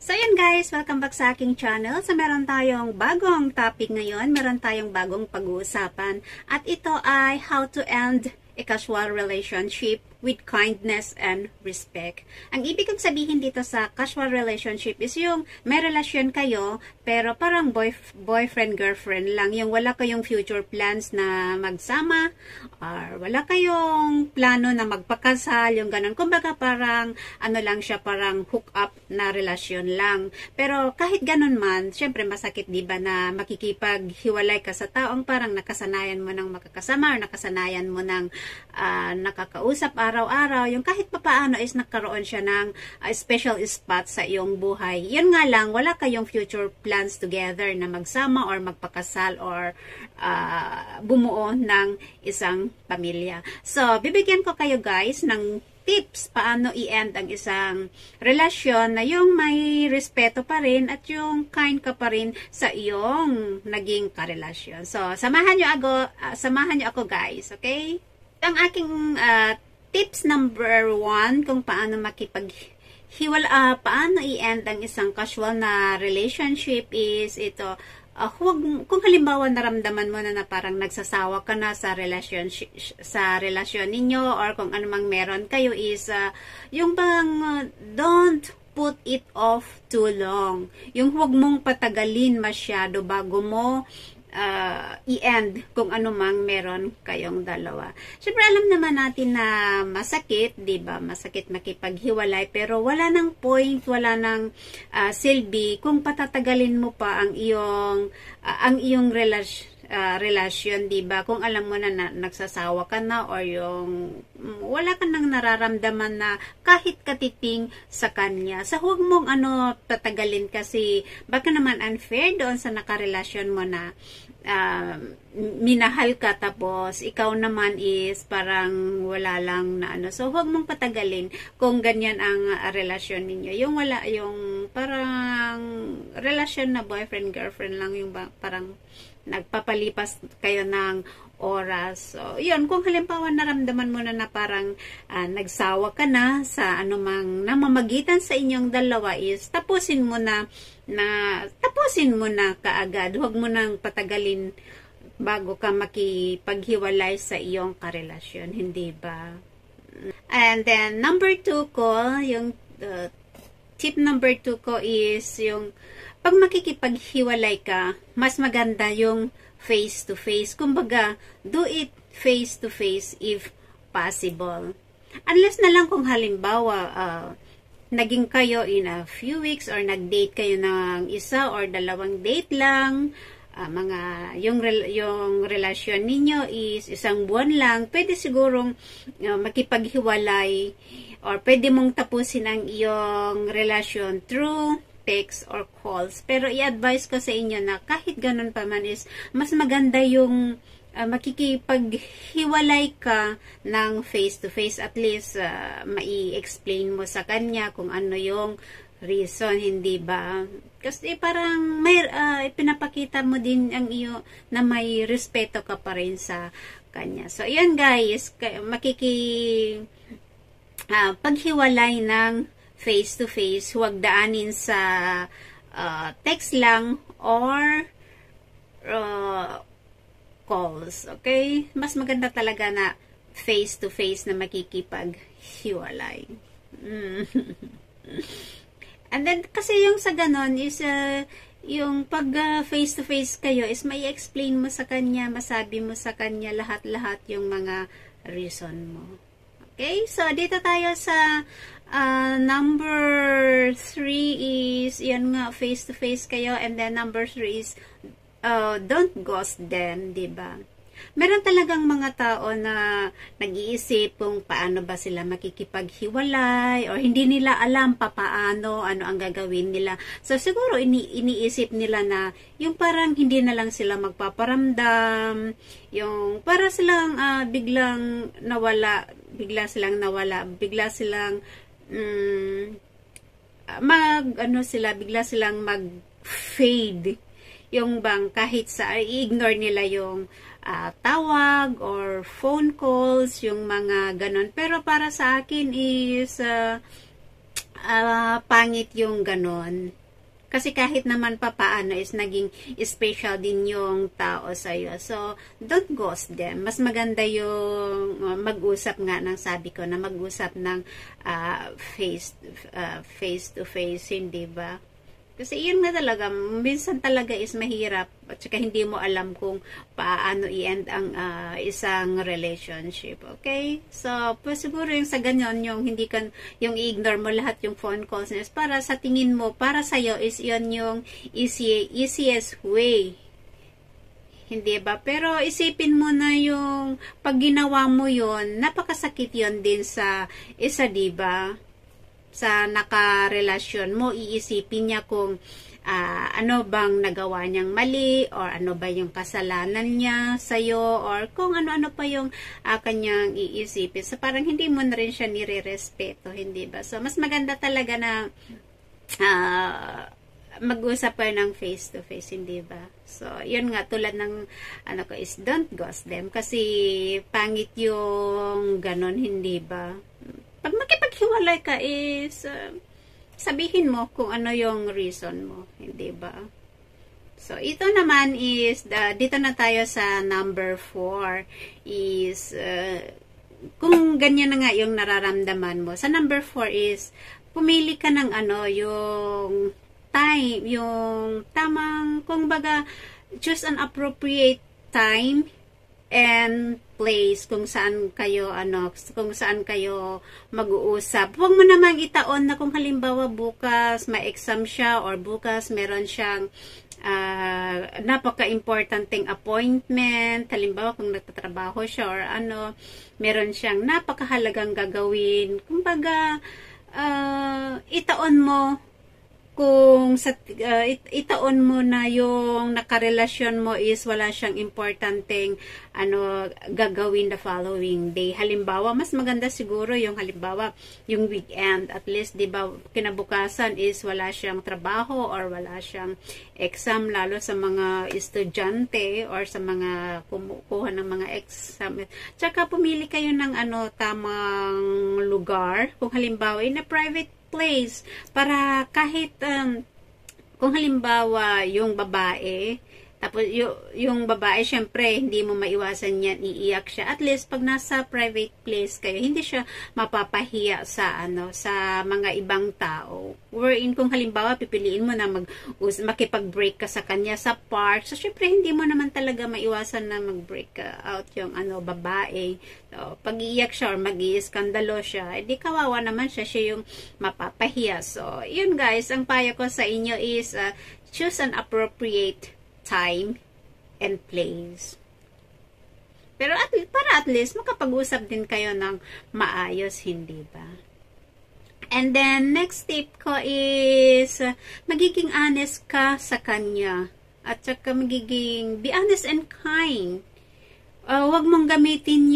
So yun guys, welcome back sa aking channel. So meron tayong bagong topic ngayon, meron tayong bagong pag-uusapan. At ito ay how to end a casual relationship with kindness and respect. Ang ibig kong sabihin dito sa casual relationship is yung may relasyon kayo pero parang boyfriend-girlfriend lang. Yung wala kayong future plans na magsama or wala kayong plano na magpakasal, yung ganun. Kumbaga parang ano lang siya, parang hook up na relasyon lang. Pero kahit ganun man, syempre masakit diba na makikipaghiwalay ka sa taong parang nakasanayan mo ng makakasama or nakasanayan mo ng nakakausap araw-araw, yung kahit papaano is nagkaroon siya ng special spot sa iyong buhay. Yun nga lang, wala kayong future plans together na magsama or magpakasal or bumuo ng isang pamilya. So, bibigyan ko kayo guys ng tips paano i-end ang isang relasyon na yung may respeto pa rin at yung kind ka pa rin sa iyong naging karelasyon. So, samahan nyo ako guys, okay? Ang aking tips number 1 kung paano paano i-end ang isang casual na relationship is ito. Kung halimbawa naramdaman mo na parang nagsasawa ka na sa relasyon ninyo or kung anumang meron kayo is yung bang don't put it off too long. Yung huwag mong patagalin masyado bago mo i-end kung ano mang meron kayong dalawa. Siyempre alam naman natin na masakit, 'di ba? Masakit makipaghiwalay pero wala nang point, wala nang silbi kung patatagalin mo pa ang iyong relasyon, 'di ba? Kung alam mo na nagsasawa ka na or yung wala ka nang nararamdaman na kahit katiting sa kanya. So huwag mong tatagalin kasi baka naman unfair doon sa nakarelasyon mo na minahal ka tapos ikaw naman is parang wala lang na So huwag mong patagalin kung ganyan ang relasyon ninyo. Yung wala, yung parang relasyon na boyfriend-girlfriend lang, yung parang nagpapalipas kayo ng oras. So, yun, kung halimbawa naramdaman mo na parang nagsawa ka na sa anumang namamagitan sa inyong dalawa is tapusin mo na kaagad. Huwag mo nang patagalin bago ka makipaghiwalay sa iyong karelasyon, hindi ba? And then number 2 ko, yung tip number 2 ko is yung pag makikipaghiwalay ka, mas maganda yung face to face. Kumbaga, do it face to face if possible. Unless na lang kung halimbawa naging kayo in a few weeks or nag-date kayo ng isa or dalawang date lang, yung relasyon ninyo is isang buwan lang, pwede sigurong makipaghiwalay or pwede mong tapusin ang iyong relasyon through text or calls. Pero i-advise ko sa inyo na kahit ganun pa man is mas maganda yung makikipaghiwalay ka ng face to face. At least mai-explain mo sa kanya kung ano yung reason, hindi ba? Kasi parang may pinapakita mo din ang iyo na may respeto ka pa rin sa kanya. So yan guys, paghiwalay ng face to face, huwag daanin sa text lang or calls, okay? Mas maganda talaga na face to face na makikipaghiwalay. And then kasi yung sa ganon is yung pag face to face kayo is may explain mo sa kanya, masabi mo sa kanya lahat-lahat yung mga reason mo. Okay? So dito tayo sa number 3 is, yan nga, face-to-face kayo. And then number 3 is, don't ghost them, diba? Meron talagang mga tao na nag-iisip kung paano ba sila makikipaghiwalay or hindi nila alam ano ang gagawin nila. So, siguro iniisip nila na yung parang hindi na lang sila magpaparamdam, yung para silang bigla silang bigla silang mag-fade. Yung bang kahit i-ignore nila yung tawag or phone calls, yung mga ganon. Pero para sa akin is pangit yung ganon. Kasi kahit naman pa paano is naging special din yung tao sa'yo. So, don't ghost them. Mas maganda yung mag-usap nga ng sabi ko na mag-usap ng face to face, hindi ba? Kasi yun nga talaga, minsan talaga is mahirap at saka hindi mo alam kung paano i-end ang isang relationship. Okay? So, siguro yung sa ganyan, yung hindi kan yung i-ignore mo lahat yung phone calls is para sa tingin mo, para sa'yo is yun yung easiest way. Hindi ba? Pero isipin mo na yung pag ginawa mo yun, napakasakit yun din sa isa, diba? Sa nakarelasyon mo, iisipin niya kung ano bang nagawa niyang mali or ano ba yung kasalanan niya sa'yo or kung ano-ano pa yung kanyang iisipin. So, parang hindi mo na rin siya nire-respeto, hindi ba? So, mas maganda talaga na mag-usap kayo ng face-to-face, hindi ba? So, yun nga, tulad ng ano ko is don't ghost them kasi pangit yung ganon, hindi ba? Pag makipaghiwalay ka is sabihin mo kung ano yung reason mo, hindi ba? So, ito naman is, dito na tayo sa number 4 is, kung ganyan na nga yung nararamdaman mo. Sa number 4 is, pumili ka ng ano, yung time, yung tamang, kung baga, choose an appropriate time and place kung saan kayo mag-uusap. Huwag mo namang itaon na kung halimbawa bukas may exam siya or bukas meron siyang napaka-importanting appointment, halimbawa kung nagtatrabaho siya or meron siyang napakahalagang gagawin. Kumbaga itaon mo kung itaon mo na yung nakarelasyon mo is wala siyang importanteng gagawin the following day. Halimbawa, mas maganda siguro yung halimbawa yung weekend. At least, di ba, kinabukasan is wala siyang trabaho or wala siyang exam, lalo sa mga estudyante or sa mga kumukuha ng mga exam. Tsaka pumili kayo ng tamang lugar. Kung halimbawa, in a private place para kahit kung halimbawa yung babae tapos yung babae syempre hindi mo maiwasan yan, iiyak siya. At least pag nasa private place kayo, hindi siya mapapahiya sa sa mga ibang tao. Wherein kung halimbawa pipiliin mo na makipag-break ka sa kanya sa park, so syempre hindi mo naman talaga maiwasan na mag-break out yung babae. So, pag iiyak siya or mag-iiskandalo siya, edi kawawa naman siya yung mapapahiya. So, yun guys, ang payo ko sa inyo is choose an appropriate time and place. Pero para at least makapag-usap din kayo ng maayos, hindi ba? And then, next tip ko is magiging honest ka sa kanya. At saka be honest and kind. Huwag mong gamitin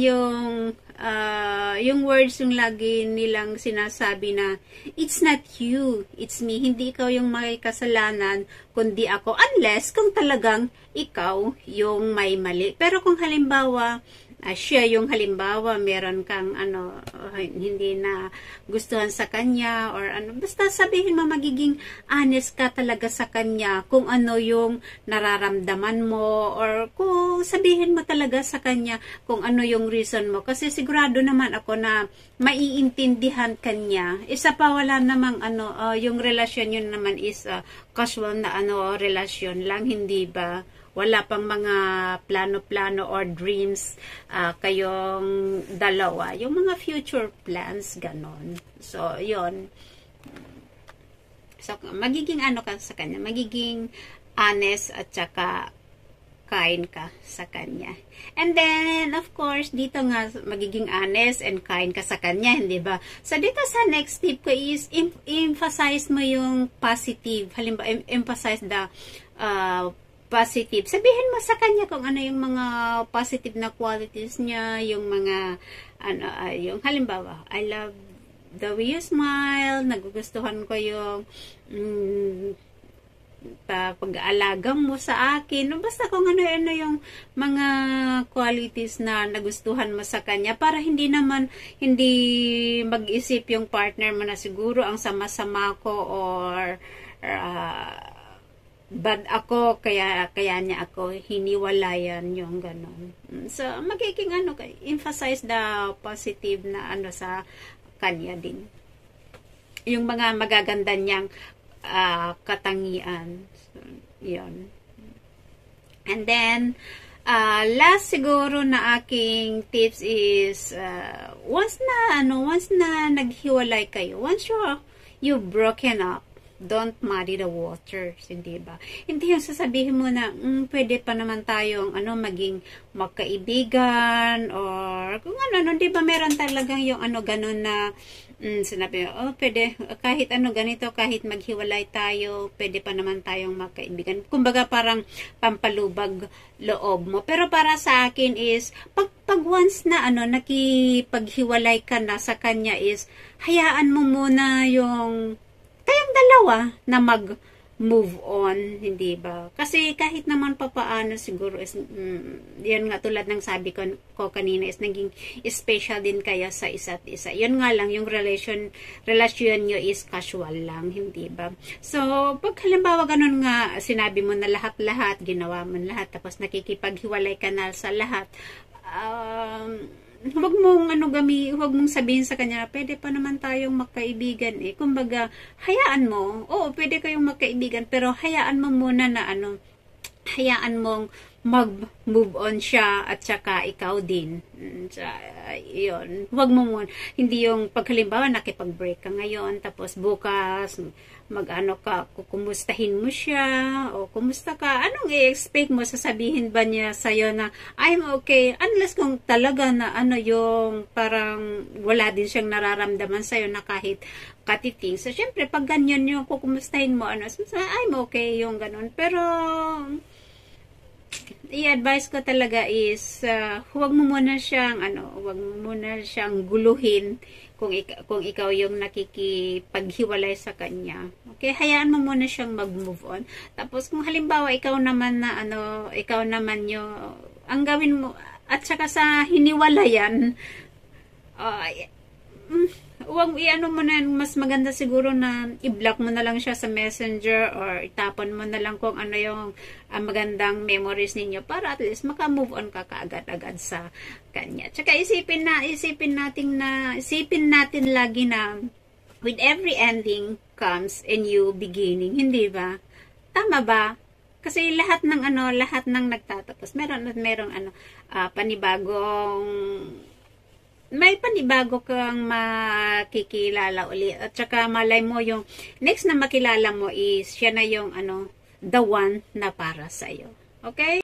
yung words yung lagi nilang sinasabi na it's not you, it's me. Hindi ikaw yung may kasalanan, kundi ako. Unless kung talagang ikaw yung may mali. Pero kung halimbawa siya yung halimbawa meron kang hindi na gustuhan sa kanya or basta sabihin mo, magiging honest ka talaga sa kanya kung ano yung nararamdaman mo or kung sabihin mo talaga sa kanya kung ano yung reason mo, kasi sigurado naman ako na maiintindihan kanya. Isa pa, wala namang yung relasyon yun naman is casual na relasyon lang, hindi ba? Wala pang mga plano-plano or dreams kayong dalawa. Yung mga future plans, ganon. So, yon. So, magiging ka sa kanya. Magiging honest at saka kind ka sa kanya. And then, of course, dito nga, magiging honest and kind ka sa kanya, hindi ba? So, dito sa next tip ko is, emphasize mo yung positive. Halimbawa, emphasize the positive. Sabihin mo sa kanya kung ano yung mga positive na qualities niya, yung mga yung halimbawa, I love the way you smile, nagugustuhan ko pag-aalaga mo sa akin. Basta kung ano-ano yung mga qualities na nagustuhan mo sa kanya para hindi mag-isip yung partner mo na siguro ang sama-sama ko or bad ako, kaya niya ako hiniwalayan, yung ganon. So, magiging emphasize the positive na sa kanya din. Yung mga magaganda niyang katangian. So, yun. And then, last siguro na aking tips is, once na naghiwalay kayo, once you've broken up, don't muddy the waters, hindi ba? Hindi yung sasabihin mo na, pwede pa naman tayong, maging magkaibigan, or kung di ba meron talagang yung ganun na, sinabi, pwede, kahit ganito, kahit maghiwalay tayo, pwede pa naman tayong magkaibigan. Kumbaga parang pampalubag loob mo. Pero para sa akin is, pag once na nakipaghiwalay ka na sa kanya is, hayaan mo muna yung kayong dalawa na mag-move on, hindi ba? Kasi kahit naman papaano siguro is, yan nga tulad ng sabi ko kanina is naging special din kaya sa isa't isa. Yun nga lang, yung relasyon nyo is casual lang, hindi ba? So, pag halimbawa ganun nga, sinabi mo na lahat-lahat, ginawa mo lahat, tapos nakikipaghiwalay ka na sa lahat, huwag mong sabihin sa kanya, pwede pa naman tayong magkaibigan eh. Kumbaga, hayaan mo. Oo, pwede kayong magkaibigan, pero hayaan mo muna na hayaan mong mag-move on siya at saka ikaw din. Yun. Huwag mo muna. Hindi yung paghalimbawa nakipag-break ka ngayon, tapos bukas kukumustahin mo siya, o kumusta ka, anong i-expect mo? Sasabihin ba niya sa'yo na, I'm okay, unless kung talaga na yung parang wala din siyang nararamdaman sa'yo na kahit katiting. So, syempre, pag ganyan yung kukumustahin mo, I'm okay, yung ganun. Pero, i-advise ko talaga is, huwag mo muna siyang guluhin kung ikaw yung nakikipaghiwalay sa kanya. Okay, hayaan mo muna siyang mag-move on. Tapos kung halimbawa ikaw naman yung ang gawin mo at saka sa hiniwalayan, huwag mo na, mas maganda siguro na i-block mo na lang siya sa Messenger or itapon mo na lang kung ano yung magandang memories ninyo para at least maka-move on ka kaagad-agad sa kanya. Tsaka isipin natin lagi na with every ending comes a new beginning, hindi ba? Tama ba? Kasi lahat ng nagtatapos, may panibago kang makikilala uli. At saka malay mo yung next na makilala mo is siya na yung the one na para sa'yo. Okay?